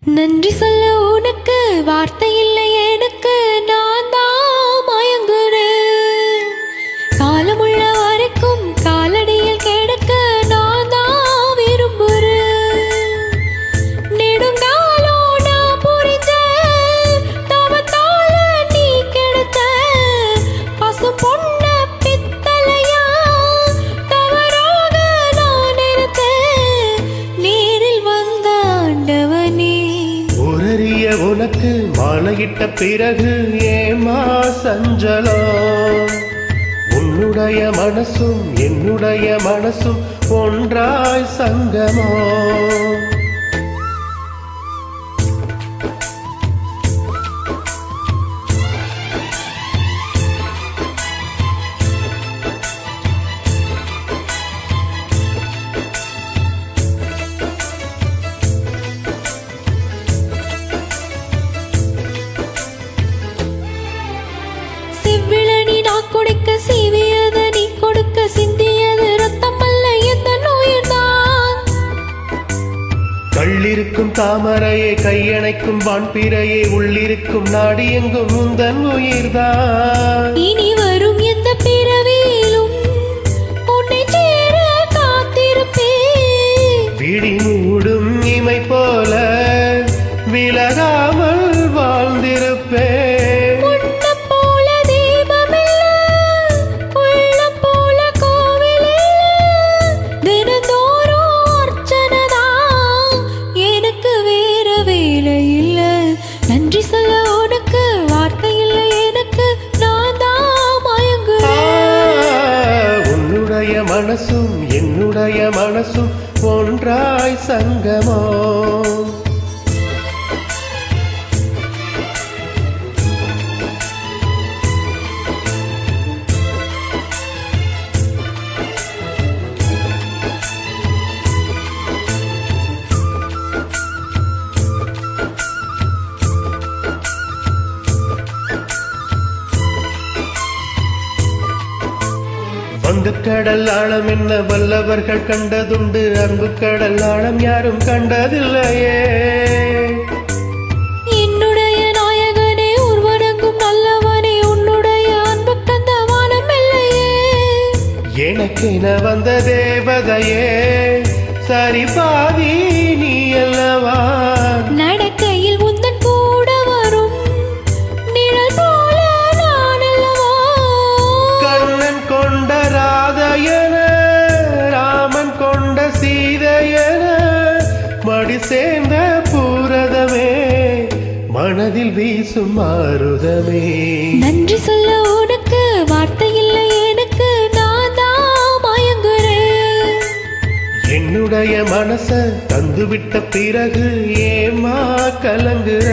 நன்றி சொல்ல உனக்கு வார்த்தை இல்லை எனக்கு, நான் தான் மயங்குறேன். காலமுள்ள வரைக்கும் காலடியில் கிடக்க நான் தான் விரும்புறேன். நெடுங்காலம் நான் புரிஞ்ச தவத்தால நீ கெடுத்த பசும் பொண்ண பித்தளையா தவறாக நான் நினைத்தேன். நேரில் வந்த ஆண்டவனே, உரறிய உனக்கு மாலையிட்ட பிறகு ஏமா சஞ்சலம்? உன்னுடைய மனசும் என்னுடைய மனசும் ஒன்றாய் சங்கமோ? செவ்விளனி நான் கொடுக்க சீவியது நீ கொடுக்க சிந்தியது ரத்தம் அல்ல எந்த நோயர்தான். கள்ளிருக்கும் தாமரையே கையணைக்கும் வான்பிறையே உள்ளிருக்கும் நாடி எங்கும் முந்தன் உயிர்தான். இனி வரும் எந்த பிறவியிலும் உன்னை சேர காத்திருப்பேன். விழி மூடும் இமை போல விலகாமல் வாழ்ந்திருப்பேன். உன்னைப் போல தெய்வமில்ல, உள்ளம் போல கோவிலில்ல. தினந்தோறும் அர்ச்சனைதான், எனக்கு வேற வேலை இல்ல. நன்றி சொல்ல உனக்கு வார்த்தை இல்லை எனக்கு, நான் தான் மயங்குறேன். உன்னுடைய மனசும் என்னுடைய மனசும் ஒன்றாய் சங்கமோ? வங்கக்கடல் ஆழம் என்ன வல்லவர்கள் கண்டதுண்டு, அன்பு கடல் ஆழம் யாரும் கண்டதில்லையே. என்னுடைய நாயகனே உருவடங்கும் நல்லவனே, உன்னுடைய அன்பு கந்த வானம் இல்லையே. எனக்கென வந்த தேவதையே சரி பாதி நீ அல்லவா? நடக்கையில் உந்தன் கூட வரும் நிழல் போல நான் அல்லவா? கண்ணன் கொண்ட ராதையன ராமன் கொண்ட சீதையன மடி சேர்ந்த பூரதமே மனதில் வீசும் மாருதமே. நன்றி சொல்ல உனக்கு வார்த்தை இல்லை எனக்கு, நான் தான் மயங்குறேன். என்னுடைய மனச தந்துவிட்ட பிறகு ஏமா கலங்குற?